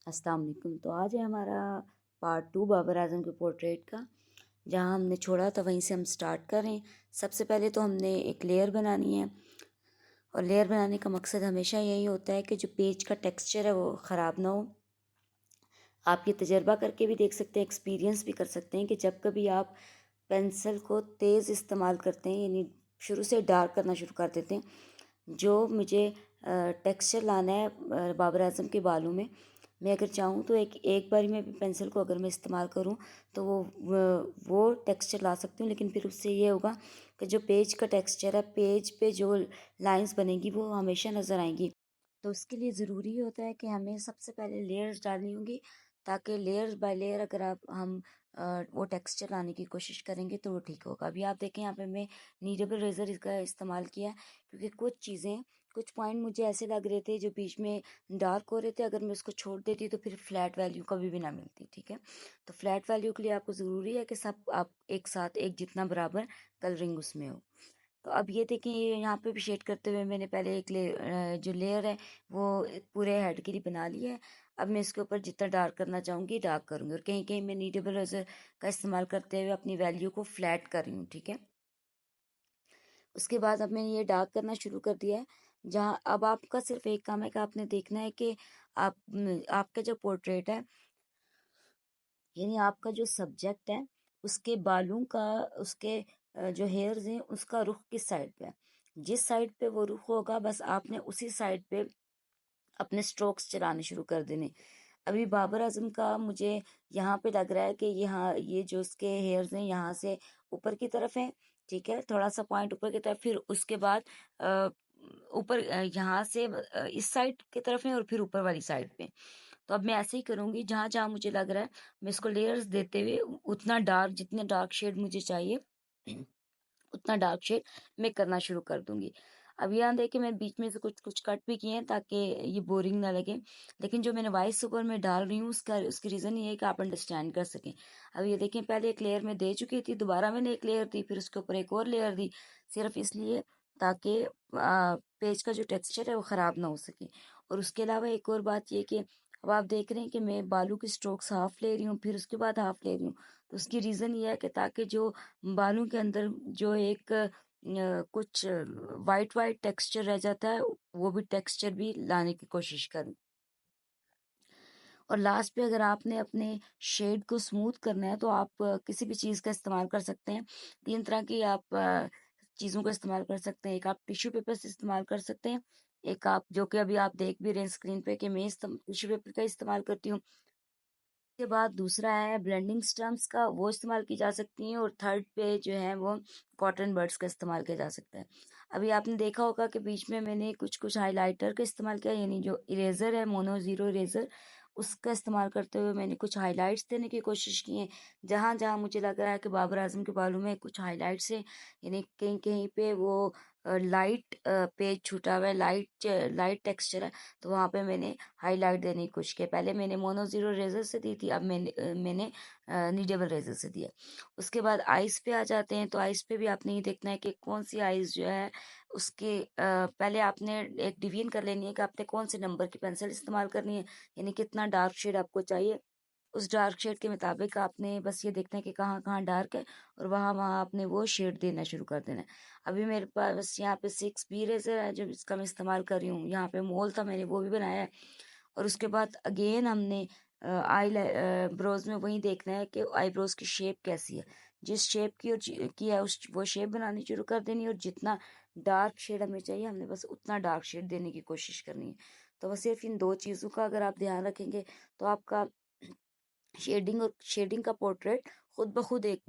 अस्सलाम वालेकुम। तो आज है हमारा पार्ट 2 बाबर आज़म के पोर्ट्रेट का। जहाँ हमने छोड़ा था वहीं से हम स्टार्ट कर रहे हैं। सबसे पहले तो हमने एक लेयर बनानी है, और लेयर बनाने का मकसद हमेशा यही होता है कि जो पेज का टेक्सचर है वो ख़राब ना हो। आप ये तजर्बा करके भी देख सकते हैं, एक्सपीरियंस भी कर सकते हैं कि जब कभी आप पेंसिल को तेज़ इस्तेमाल करते हैं, यानी शुरू से डार्क करना शुरू कर देते हैं, जो मुझे टेक्सचर लाना है बाबर आज़म के बालों में, मैं अगर चाहूँ तो एक एक बारी में भी पेंसिल को अगर मैं इस्तेमाल करूँ तो वो टेक्सचर ला सकती हूँ। लेकिन फिर उससे ये होगा कि जो पेज का टेक्सचर है, पेज पे जो लाइंस बनेगी वो हमेशा नज़र आएंगी। तो उसके लिए ज़रूरी होता है कि हमें सबसे पहले लेयर्स डालनी होंगी, ताकि लेयर बाय लेयर अगर हम वो टेक्सचर लाने की कोशिश करेंगे तो वो ठीक होगा। अभी आप देखें, यहाँ पे मैं नीडेबल रेज़र इसका इस्तेमाल किया है, क्योंकि कुछ पॉइंट मुझे ऐसे लग रहे थे जो बीच में डार्क हो रहे थे। अगर मैं उसको छोड़ देती तो फिर फ्लैट वैल्यू कभी भी ना मिलती। ठीक है, तो फ्लैट वैल्यू के लिए आपको ज़रूरी है कि सब आप एक साथ एक जितना बराबर कलरिंग उसमें हो। तो अब ये देखिए, ये यहाँ पे भी शेड करते हुए मैंने पहले जो लेयर है वो पूरे हेड के लिए बना लिया है। अब मैं इसके ऊपर जितना डार्क करना चाहूँगी डार्क करूँगी, और कहीं कहीं मैं नीडेबल रेजर का इस्तेमाल करते हुए अपनी वैल्यू को फ्लैट कर रही हूँ। ठीक है, उसके बाद अब मैंने ये डार्क करना शुरू कर दिया है। जहाँ अब आपका सिर्फ एक काम है कि आपने देखना है कि आपका जो पोर्ट्रेट है, यानी आपका जो सब्जेक्ट है, उसके बालों का, उसके जो हेयर्स हैं उसका रुख किस साइड पे है। जिस साइड पे वो रुख होगा बस आपने उसी साइड पे अपने स्ट्रोक्स चलाने शुरू कर देने। अभी बाबर आजम का मुझे यहाँ पे लग रहा है कि यहाँ ये जो उसके हेयर्स हैं यहाँ से ऊपर की तरफ है। ठीक है, थोड़ा सा पॉइंट ऊपर की तरफ, फिर उसके बाद अ, ऊपर यहाँ से इस साइड की तरफ है, और फिर ऊपर वाली साइड पे। तो अब मैं ऐसे ही करूंगी, जहां जहां मुझे लग रहा है मैं इसको लेयर्स देते हुए उतना डार्क, जितने डार्क शेड मुझे चाहिए उतना डार्क शेड मैं करना शुरू कर दूंगी। अब यहाँ देखिए, मैं बीच में से कुछ कुछ कट भी किए हैं ताकि ये बोरिंग ना लगे। लेकिन जो मैंने वॉइस ओवर में डाल रही हूँ उसका उसकी रीज़न ये है कि आप अंडरस्टैंड कर सकें। अब ये देखें, पहले एक लेयर में दे चुकी थी, दोबारा मैंने एक लेयर दी, फिर उसके ऊपर एक और लेयर दी, सिर्फ इसलिए ताकि पेज का जो टेक्सचर है वो ख़राब ना हो सके। और उसके अलावा एक और बात ये कि अब आप देख रहे हैं कि मैं बालों की स्ट्रोक्स हाफ ले रही हूँ, फिर उसके बाद हाफ ले रही हूँ। तो उसकी रीज़न ये है कि ताकि जो बालों के अंदर जो एक कुछ वाइट वाइट टेक्सचर रह जाता है, वो भी टेक्सचर भी लाने की कोशिश करूँ। और लास्ट पे अगर आपने अपने शेड को स्मूथ करना है तो आप किसी भी चीज़ का इस्तेमाल कर सकते हैं। 3 तरह की आप चीज़ों का इस्तेमाल कर सकते हैं। एक आप टिश्यू पेपर से इस्तेमाल कर सकते हैं। एक आप, जो कि अभी आप देख भी रहे हैं स्क्रीन पे, कि मैं टिश्यू पेपर का इस्तेमाल करती हूँ। के बाद दूसरा है ब्लेंडिंग स्टम्प्स का, वो इस्तेमाल की जा सकती हैं। और थर्ड पे जो है वो कॉटन बड्स का इस्तेमाल किया जा सकता है। अभी आपने देखा होगा कि बीच में मैंने कुछ कुछ हाइलाइटर का इस्तेमाल किया, यानी जो इरेजर है, मोनो ज़ीरो इरेजर, उसका इस्तेमाल करते हुए मैंने कुछ हाइलाइट्स देने की कोशिश की है। जहाँ जहाँ मुझे लग रहा है कि बाबर आजम के बालों में कुछ हाइलाइट्स है, यानी कहीं कहीं पे वो लाइट पेज छूटा हुआ है, लाइट लाइट टेक्सचर है, तो वहाँ पे मैंने हाईलाइट देने की कोशिश की। पहले मैंने मोनो ज़ीरो रेजर से दी थी, अब मैंने नीडेबल रेजर से दिया। उसके बाद आइस पे आ जाते हैं। तो आइस पे भी आपने ये देखना है कि कौन सी आइस जो है उसके पहले आपने एक डिवीजन कर लेनी है कि आपने कौन से नंबर की पेंसिल इस्तेमाल करनी है, यानी कितना डार्क शेड आपको चाहिए। उस डार्क शेड के मुताबिक आपने बस ये देखना है कि कहाँ कहाँ डार्क है, और वहाँ वहाँ आपने वो शेड देना शुरू कर देना है। अभी मेरे पास यहाँ पे 6B रेजर है जो इसका मैं इस्तेमाल कर रही हूँ। यहाँ पे मोल था, मैंने वो भी बनाया है। और उसके बाद अगेन हमने आई ब्रोज में वही देखना है कि आईब्रोज की शेप कैसी है। जिस शेप की है उस वो शेप बनानी शुरू कर देनी है, और जितना डार्क शेड हमें चाहिए हमने बस उतना डार्क शेड देने की कोशिश करनी है। तो बस सिर्फ इन दो चीज़ों का अगर आप ध्यान रखेंगे तो आपका शेडिंग का पोर्ट्रेट खुद ब खुद एक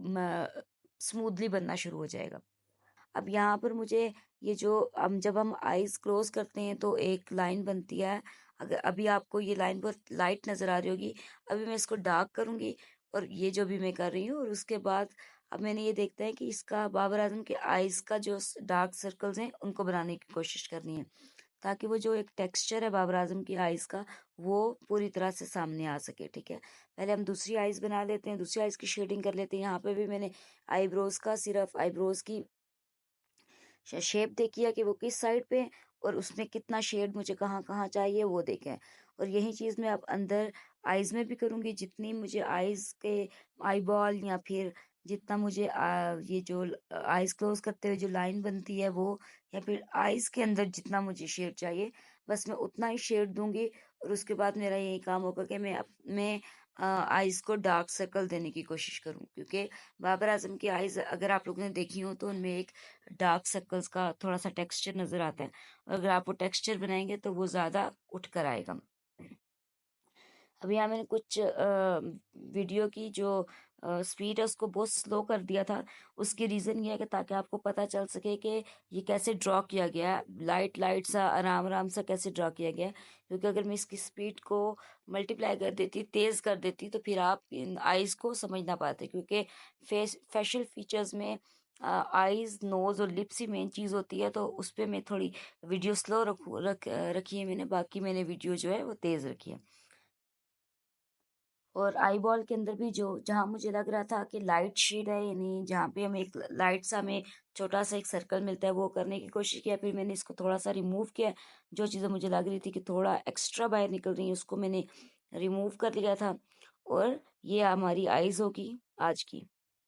स्मूथली बनना शुरू हो जाएगा। अब यहाँ पर मुझे ये जो जब हम आईज क्लोज करते हैं तो एक लाइन बनती है। अगर अभी आपको ये लाइन बहुत लाइट नजर आ रही होगी, अभी मैं इसको डार्क करूंगी, और ये जो भी मैं कर रही हूँ, और उसके बाद अब मैंने ये देखता है कि इसका बाबर आजम के आईज का जो डार्क सर्कल्स हैं उनको बनाने की कोशिश करनी है, ताकि वो जो एक टेक्सचर है बाबर आजम की आइज का वो पूरी तरह से सामने आ सके। ठीक है, पहले हम दूसरी आइज बना लेते हैं, दूसरी आइज की शेडिंग कर लेते हैं। यहाँ पे भी मैंने आईब्रोज का, सिर्फ आईब्रोज की शेप देखी है कि वो किस साइड पे है, और उसमें कितना शेड मुझे कहाँ कहाँ चाहिए वो देखें। और यही चीज़ मैं अब अंदर आईज़ में भी करूँगी। जितनी मुझे आईज़ के आई बॉल या फिर जितना मुझे ये जो आईज़ क्लोज करते हुए जो लाइन बनती है वो, या फिर आईज़ के अंदर जितना मुझे शेड चाहिए बस मैं उतना ही शेड दूंगी। और उसके बाद मेरा यही काम होगा कि मैं आईज़ को डार्क सर्कल देने की कोशिश करूँ, क्योंकि बाबर आजम की आईज़ अगर आप लोगों ने देखी हो तो उनमें एक डार्क सर्कल्स का थोड़ा सा टेक्सचर नज़र आता है। और अगर आप वो टेक्सचर बनाएंगे तो वो ज़्यादा उठ कर आएगा। अभी यहाँ मैंने कुछ वीडियो की जो स्पीड है उसको बहुत स्लो कर दिया था। उसकी रीज़न ये है कि ताकि आपको पता चल सके कि ये कैसे ड्रॉ किया गया है, लाइट लाइट सा आराम आराम सा कैसे ड्रॉ किया गया है। क्योंकि अगर मैं इसकी स्पीड को मल्टीप्लाई कर देती, तेज़ कर देती, तो फिर आप इन आइज़ को समझ ना पाते। क्योंकि फेशियल फीचर्स में आइज़, नोज़ और लिप्स ही मेन चीज़ होती है। तो उस पर मैं थोड़ी वीडियो स्लो रखी है मैंने, बाकी मैंने वीडियो जो है वो तेज़ रखी है। और आई बॉल के अंदर भी जो जहाँ मुझे लग रहा था कि लाइट शेड है, यानी जहाँ पे हमें एक लाइट सा, हमें छोटा सा एक सर्कल मिलता है, वो करने की कोशिश किया। फिर मैंने इसको थोड़ा सा रिमूव किया। जो चीज़ें मुझे लग रही थी कि थोड़ा एक्स्ट्रा बाहर निकल रही है उसको मैंने रिमूव कर लिया था। और ये हमारी आईज होगी आज की।